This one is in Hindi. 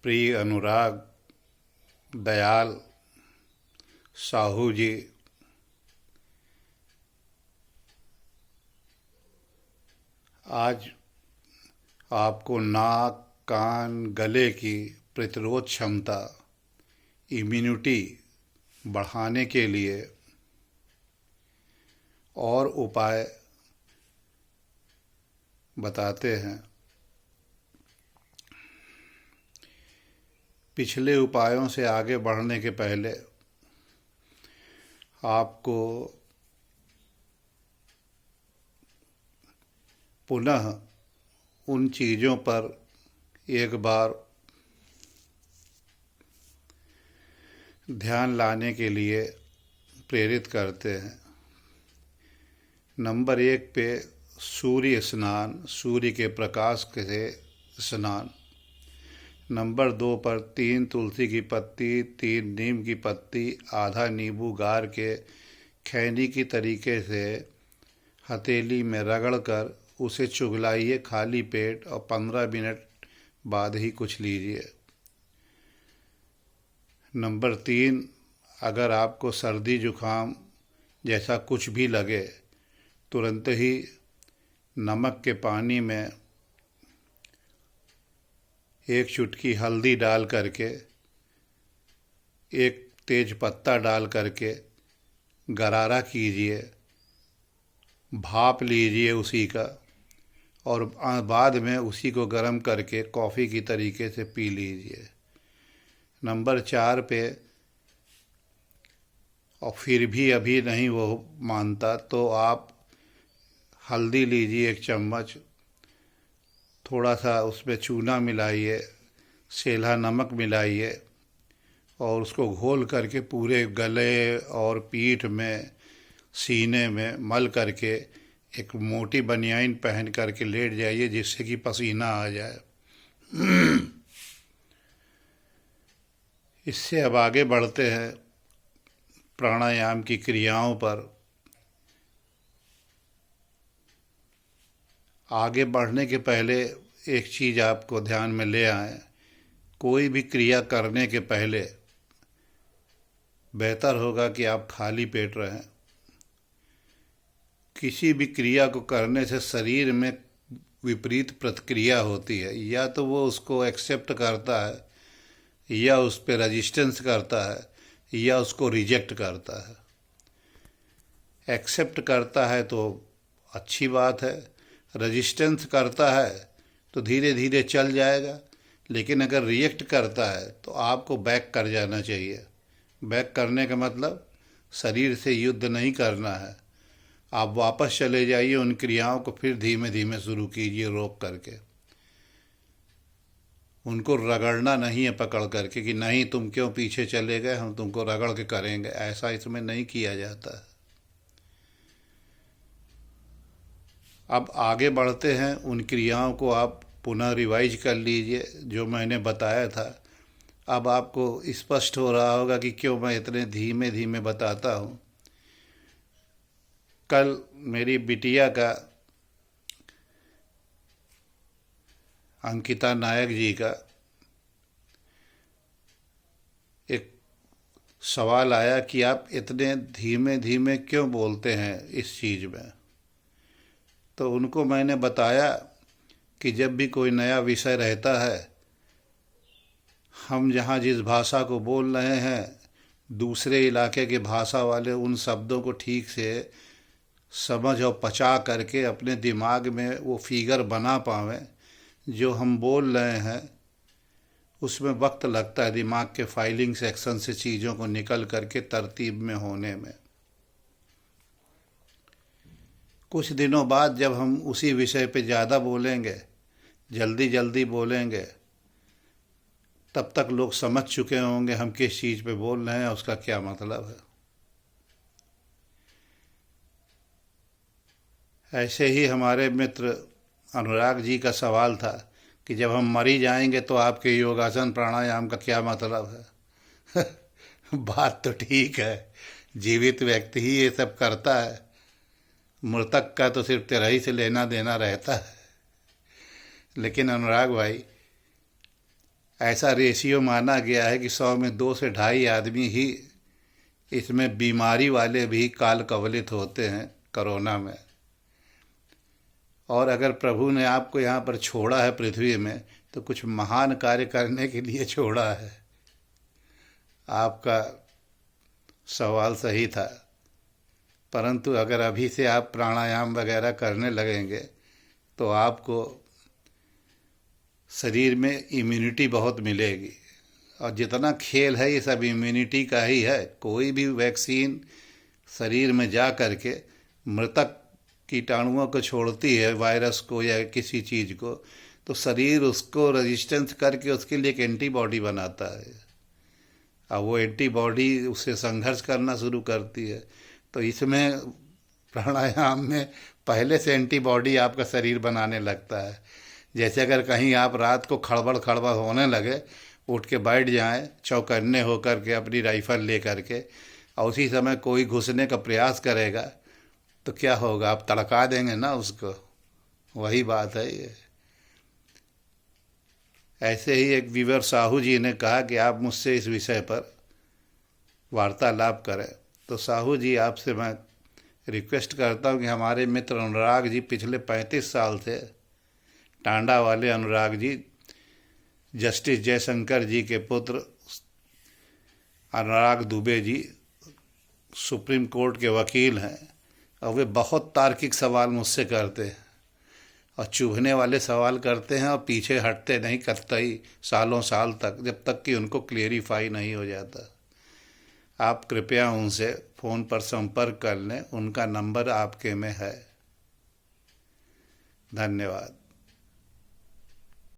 प्रिय अनुराग दयाल साहू जी, आज आपको नाक कान गले की प्रतिरोध क्षमता इम्यूनिटी बढ़ाने के लिए और उपाय बताते हैं। पिछले उपायों से आगे बढ़ने के पहले आपको पुनः उन चीज़ों पर एक बार ध्यान लाने के लिए प्रेरित करते हैं। नंबर 1 पे सूर्य स्नान, सूर्य के प्रकाश से स्नान। नंबर 2 पर 3 तुलसी की पत्ती, 3 नीम की पत्ती, आधा नींबू गार के खैनी की तरीके से हथेली में रगड़कर उसे चुगलाइए खाली पेट और 15 मिनट बाद ही कुछ लीजिए। नंबर 3, अगर आपको सर्दी जुखाम जैसा कुछ भी लगे, तुरंत ही नमक के पानी में 1 चुटकी हल्दी डाल करके, 1 तेज पत्ता डाल करके गरारा कीजिए, भाप लीजिए उसी का, और बाद में उसी को गर्म करके कॉफ़ी की तरीके से पी लीजिए। नंबर 4 पे, और फिर भी अभी नहीं वो मानता तो आप हल्दी लीजिए 1 चम्मच, थोड़ा सा उसमें चूना मिलाइए, सेंधा नमक मिलाइए और उसको घोल करके पूरे गले और पीठ में, सीने में मल करके एक मोटी बनियान पहन करके लेट जाइए, जिससे कि पसीना आ जाए। इससे अब आगे बढ़ते हैं प्राणायाम की क्रियाओं पर। आगे बढ़ने के पहले एक चीज़ आपको ध्यान में ले आए, कोई भी क्रिया करने के पहले बेहतर होगा कि आप खाली पेट रहें। किसी भी क्रिया को करने से शरीर में विपरीत प्रतिक्रिया होती है, या तो वो उसको एक्सेप्ट करता है, या उस पर रेजिस्टेंस करता है, या उसको रिजेक्ट करता है। एक्सेप्ट करता है तो अच्छी बात है, रेजिस्टेंस करता है तो धीरे धीरे चल जाएगा, लेकिन अगर रिएक्ट करता है तो आपको बैक कर जाना चाहिए। बैक करने का मतलब शरीर से युद्ध नहीं करना है, आप वापस चले जाइए, उन क्रियाओं को फिर धीमे धीमे शुरू कीजिए, रोक करके। उनको रगड़ना नहीं है पकड़ करके कि नहीं तुम क्यों पीछे चले गए, हम तुमको रगड़ के करेंगे, ऐसा इसमें नहीं किया जाता है। अब आगे बढ़ते हैं, उन क्रियाओं को आप पुनः रिवाइज कर लीजिए जो मैंने बताया था। अब आपको स्पष्ट हो रहा होगा कि क्यों मैं इतने धीमे धीमे बताता हूँ। कल मेरी बिटिया का, अंकिता नायक जी का, एक सवाल आया कि आप इतने धीमे धीमे क्यों बोलते हैं इस चीज़ में। तो उनको मैंने बताया कि जब भी कोई नया विषय रहता है, हम जहाँ जिस भाषा को बोल रहे हैं, दूसरे इलाके के भाषा वाले उन शब्दों को ठीक से समझ और पचा करके अपने दिमाग में वो फिगर बना पावें जो हम बोल रहे हैं। उसमें वक्त लगता है दिमाग के फाइलिंग सेक्शन से चीज़ों को निकल करके तरतीब में होने में। कुछ दिनों बाद जब हम उसी विषय पे ज़्यादा बोलेंगे, जल्दी जल्दी बोलेंगे, तब तक लोग समझ चुके होंगे हम किस चीज़ पे बोल रहे हैं, उसका क्या मतलब है। ऐसे ही हमारे मित्र अनुराग जी का सवाल था कि जब हम मर ही जाएंगे तो आपके योगासन प्राणायाम का क्या मतलब है। बात तो ठीक है, जीवित व्यक्ति ही ये सब करता है, मृतक का तो सिर्फ तेरही से लेना देना रहता है। लेकिन अनुराग भाई, ऐसा रेशियो माना गया है कि 100 में 2 से 2.5 आदमी ही इसमें बीमारी वाले भी काल कवलित होते हैं कोरोना में। और अगर प्रभु ने आपको यहाँ पर छोड़ा है पृथ्वी में, तो कुछ महान कार्य करने के लिए छोड़ा है। आपका सवाल सही था, परंतु अगर अभी से आप प्राणायाम वगैरह करने लगेंगे तो आपको शरीर में इम्यूनिटी बहुत मिलेगी। और जितना खेल है ये सब इम्यूनिटी का ही है। कोई भी वैक्सीन शरीर में जा करके मृतक कीटाणुओं को छोड़ती है, वायरस को या किसी चीज़ को, तो शरीर उसको रेजिस्टेंस करके उसके लिए एक एंटीबॉडी बनाता है। अब वो एंटीबॉडी उससे संघर्ष करना शुरू करती है। तो इसमें प्राणायाम में पहले से एंटीबॉडी आपका शरीर बनाने लगता है। जैसे अगर कहीं आप रात को खड़बड़ खड़बड़ होने लगे, उठ के बैठ जाएं चौकन्ने होकर के अपनी राइफल ले करके, और उसी समय कोई घुसने का प्रयास करेगा तो क्या होगा? आप तड़का देंगे ना उसको। वही बात है ये। ऐसे ही एक वीवर साहू जी ने कहा कि आप मुझसे इस विषय पर वार्तालाप करें। तो साहू जी, आपसे मैं रिक्वेस्ट करता हूँ कि हमारे मित्र अनुराग जी पिछले 35 साल से, टांडा वाले अनुराग जी, जस्टिस जयशंकर जी के पुत्र अनुराग दुबे जी सुप्रीम कोर्ट के वकील हैं, और वे बहुत तार्किक सवाल मुझसे करते हैं और चुभने वाले सवाल करते हैं और पीछे हटते नहीं, कतई सालों साल तक, जब तक कि उनको क्लियरिफाई नहीं हो जाता। आप कृपया उनसे फ़ोन पर संपर्क कर लें, उनका नंबर आपके में है। धन्यवाद।